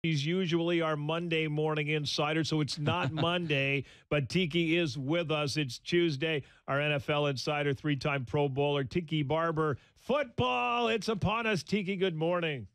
He's usually our Monday morning insider, so it's not Monday, but Tiki is with us. It's Tuesday. Our NFL insider, three-time Pro Bowler, Tiki Barber. Football, it's upon us. Tiki, good morning.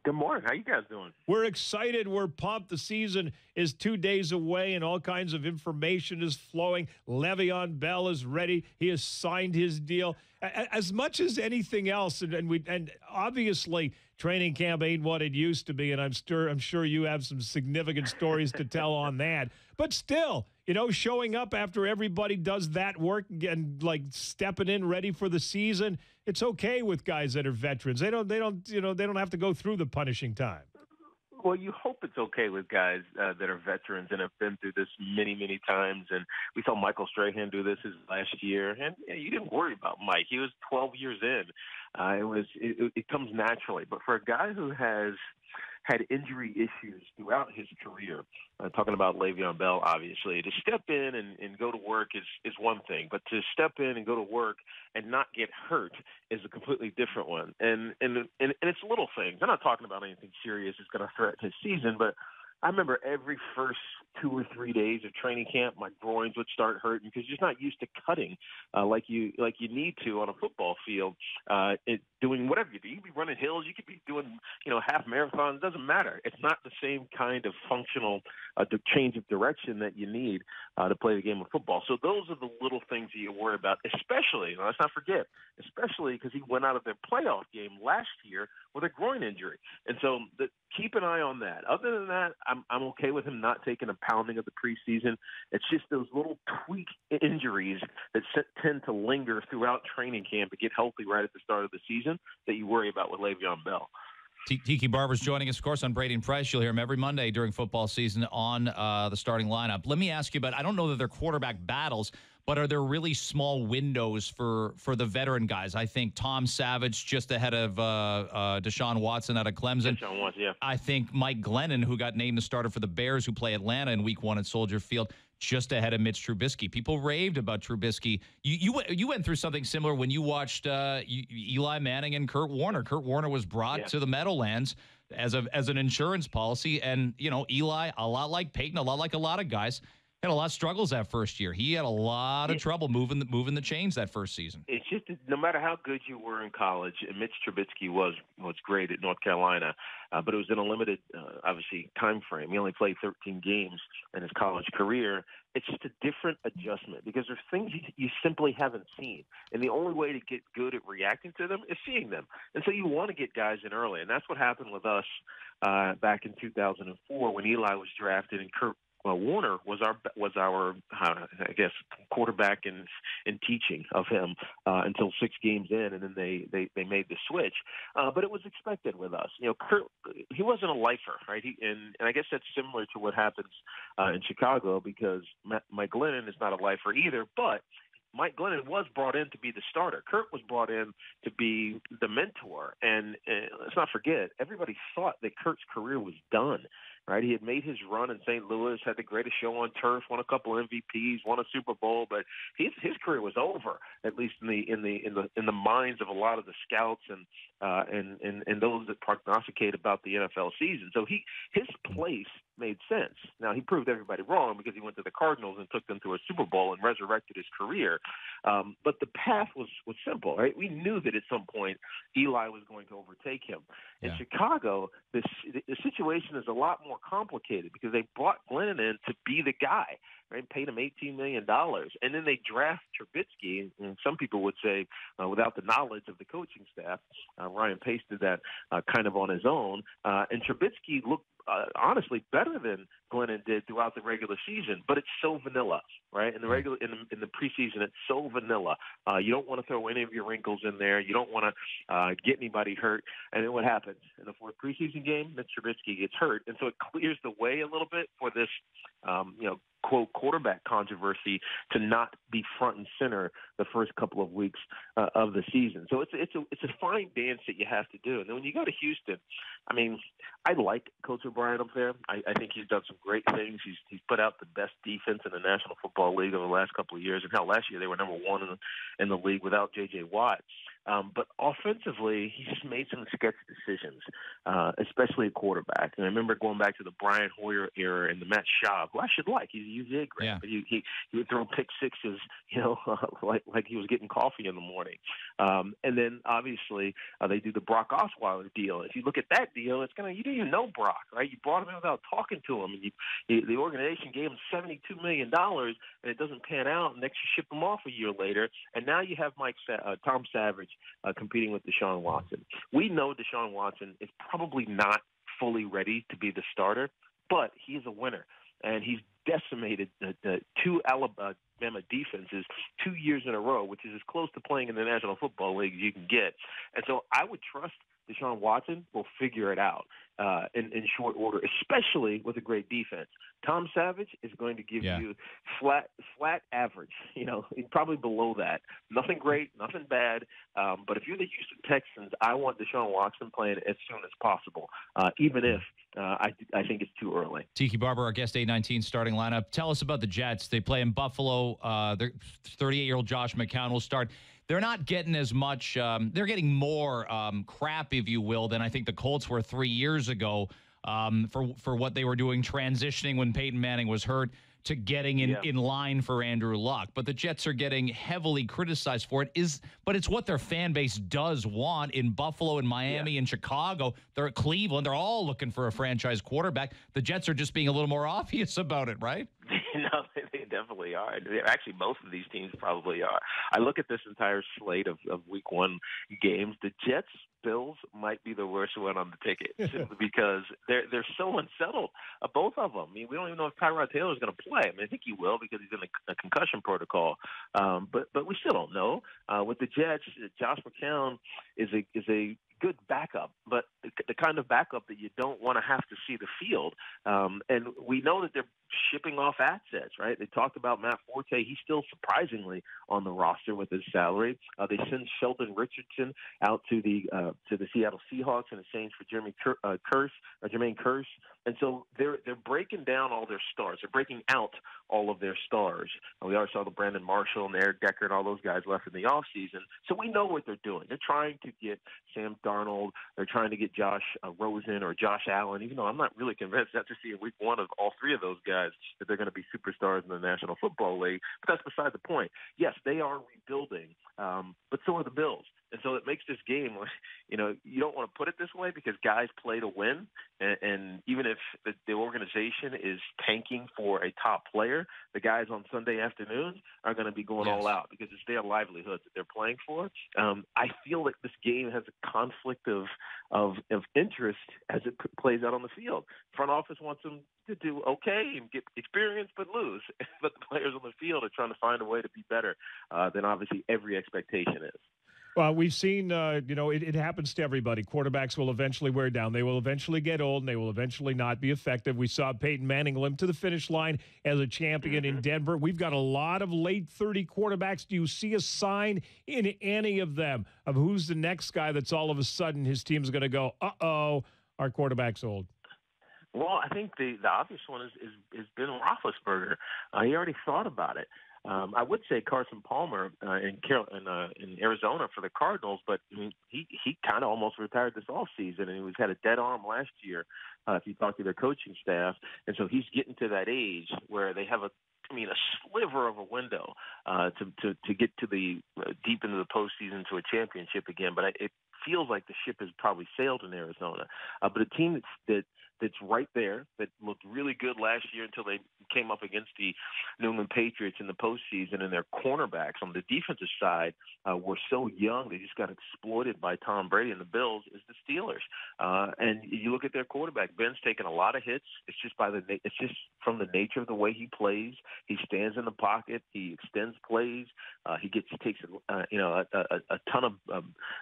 Good morning. How you guys doing? We're excited. We're pumped. The season is 2 days away, and all kinds of information is flowing. LeVeon Bell is ready. He has signed his deal. As much as anything else, and obviously training camp ain't what it used to be, and I'm sure you have some significant stories to tell on that. But still, showing up after everybody does that work and like stepping in ready for the season, it's okay with guys that are veterans. They don't have to go through the punishing time. Well, you hope it's okay with guys that are veterans and have been through this many, many times. And we saw Michael Strahan do this his last year, and you didn't worry about Mike. He was 12 years in. It comes naturally. But for a guy who has had injury issues throughout his career, talking about Le'Veon Bell, obviously, to step in and go to work is one thing, but to step in and go to work and not get hurt is a completely different one. And it's little things. I'm not talking about anything serious that's going to threaten his season, but I remember every first 2 or 3 days of training camp, my groins would start hurting because you're just not used to cutting like you need to on a football field. Doing whatever you do, you could be running hills, you could be doing half marathons. It doesn't matter. It's not the same kind of functional change of direction that you need to play the game of football. So those are the little things that you worry about, especially. Let's not forget, especially because he went out of their playoff game last year with a groin injury, and so keep an eye on that. Other than that, I'm okay with him not taking a pounding of the preseason. It's just those little tweak injuries that tend to linger throughout training camp and get healthy right at the start of the season that you worry about with Le'Veon Bell. Tiki Barber's joining us, of course, on Brady and Price. You'll hear him every Monday during football season on the starting lineup. Let me ask you about, I don't know that they're quarterback battles, but are there really small windows for the veteran guys? I think Tom Savage just ahead of Deshaun Watson out of Clemson. Deshaun Watson, yeah. I think Mike Glennon, who got named the starter for the Bears, who play Atlanta in Week 1 at Soldier Field, just ahead of Mitch Trubisky. People raved about Trubisky. You went through something similar when you watched Eli Manning and Kurt Warner. Kurt Warner was brought to the Meadowlands as an insurance policy, and Eli, a lot like Peyton, a lot like a lot of guys, had a lot of struggles that first year. He had a lot of trouble moving the chains that first season. It's just no matter how good you were in college, and Mitch Trubisky was great at North Carolina, but it was in a limited, obviously, time frame. He only played 13 games in his college career. It's just a different adjustment because there's things you simply haven't seen. And the only way to get good at reacting to them is seeing them. And so you want to get guys in early. And that's what happened with us back in 2004 when Eli was drafted and Kurt Warner was our I guess quarterback in teaching of him until 6 games in, and then they made the switch. But it was expected with us. Kurt, he wasn't a lifer, right? And I guess that's similar to what happens in Chicago because Mike Glennon is not a lifer either, but Mike Glennon was brought in to be the starter. Kurt was brought in to be the mentor. And let's not forget, everybody thought that Kurt's career was done, right? He had made his run in St. Louis, had the greatest show on turf, won a couple of MVPs, won a Super Bowl, but his career was over, at least in the minds of a lot of the scouts and those that prognosticate about the NFL season. So his place made sense. Now, he proved everybody wrong because he went to the Cardinals and took them to a Super Bowl and resurrected his career. But the path was simple, right? We knew that at some point Eli was going to overtake him. In Chicago, the situation is a lot more complicated because they brought Glennon in to be the guy, right? Paid him $18 million. And then they draft Trubisky, and some people would say without the knowledge of the coaching staff. Ryan Pace did that kind of on his own. And Trubisky looked honestly better than Glennon did throughout the regular season, but it's so vanilla, right? In the in the preseason, it's so vanilla. You don't want to throw any of your wrinkles in there. You don't want to get anybody hurt. And then what happens in the fourth preseason game? Mitch Trubisky gets hurt, and so it clears the way a little bit for this, quote, quarterback controversy to not be front and center the first couple of weeks of the season. So it's a fine dance that you have to do. And then when you go to Houston, I mean, I like Coach O'Brien up there. I think he's done some great things. He's put out the best defense in the National Football League over the last couple of years. And hell, last year they were number 1 in the league without J.J. Watt. But offensively, he just made some sketch decisions, especially at quarterback. And I remember going back to the Brian Hoyer era and the Matt Schaub, who I should like. He's a UVA grad, Yeah. but he would throw pick sixes, like he was getting coffee in the morning. And then obviously they do the Brock Osweiler deal. If you look at that deal, you didn't even know Brock, right? You brought him in without talking to him, and the organization gave him $72 million, and it doesn't pan out, and next you ship him off a year later, and now you have Tom Savage competing with Deshaun Watson. We know Deshaun Watson is probably not fully ready to be the starter, but he's a winner, and he's decimated the two Alabama defenses 2 years in a row, which is as close to playing in the National Football League as you can get. And so I would trust Deshaun Watson will figure it out in short order, especially with a great defense. Tom Savage is going to give you flat average, probably below that. Nothing great, nothing bad. But if you're the Houston Texans, I want Deshaun Watson playing as soon as possible, even if I think it's too early. Tiki Barber, our guest, 819 starting lineup. Tell us about the Jets. They play in Buffalo. Their 38-year-old Josh McCown will start. They're not getting as much. They're getting more crap, if you will, than I think the Colts were 3 years ago for what they were doing, transitioning when Peyton Manning was hurt to getting in line for Andrew Luck. But the Jets are getting heavily criticized for it. But it's what their fan base does want in Buffalo and Miami and Chicago. They're at Cleveland. They're all looking for a franchise quarterback. The Jets are just being a little more obvious about it, right? No, they definitely are. Actually, most of these teams probably are. I look at this entire slate of week one games. The Jets-Bills might be the worst one on the ticket simply because they're so unsettled, both of them. I mean, we don't even know if Tyrod Taylor is going to play. I mean, I think he will because he's in a concussion protocol. But we still don't know. With the Jets, Josh McCown is a good backup, but the kind of backup that you don't want to have to see the field. And we know that they're shipping off assets, right? They talked about Matt Forte. He's still surprisingly on the roster with his salary. They send Sheldon Richardson out to the Seattle Seahawks in exchange for Jermaine Kearse. And so they're breaking down all their stars. They're breaking out all of their stars. We already saw the Brandon Marshall and Eric Decker and all those guys left in the offseason. So we know what they're doing. They're trying to get Sam Darnold. They're trying to get Josh Rosen or Josh Allen, even though I'm not really convinced after seeing week one of all three of those guys that they're going to be superstars in the National Football League. But that's beside the point. Yes, they are rebuilding, but so are the Bills. And so it makes this game, you don't want to put it this way because guys play to win. And even if the organization is tanking for a top player, the guys on Sunday afternoons are going to be going all out because it's their livelihood that they're playing for. I feel like this game has a conflict of interest as it plays out on the field. Front office wants them to do okay and get experience but lose. But the players on the field are trying to find a way to be better than obviously every expectation is. Well, we've seen, it happens to everybody. Quarterbacks will eventually wear down. They will eventually get old, and they will eventually not be effective. We saw Peyton Manning limp to the finish line as a champion in Denver. We've got a lot of late 30 quarterbacks. Do you see a sign in any of them of who's the next guy that's all of a sudden his team's going to go, uh-oh, our quarterback's old? Well, I think the obvious one is Ben Roethlisberger. He already thought about it. I would say Carson Palmer in Arizona for the Cardinals, but I mean, he kind of almost retired this offseason, and he had a dead arm last year if you talk to their coaching staff. And so he's getting to that age where they have a sliver of a window to get to the deep into the postseason to a championship again. But it feels like the ship has probably sailed in Arizona. But a team that's right there, that looked really good last year until they came up against the New England Patriots in the postseason, and their cornerbacks on the defensive side were so young. They just got exploited by Tom Brady and the Bills is the Steelers. And you look at their quarterback, Ben's taken a lot of hits. It's just from the nature of the way he plays. He stands in the pocket. He extends plays. He takes a ton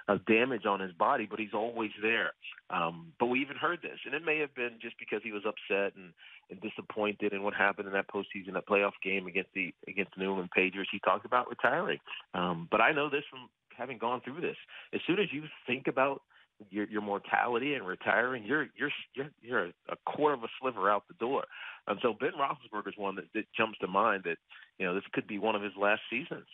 of damage on his body, but he's always there. But we even heard this, and it may have been just because he was upset and disappointed in what happened in that postseason, that playoff game against the New England Patriots. He talked about retiring. But I know this from having gone through this. As soon as you think about your mortality and retiring, you're a quarter of a sliver out the door. And so Ben Roethlisberger is one that jumps to mind that this could be one of his last seasons.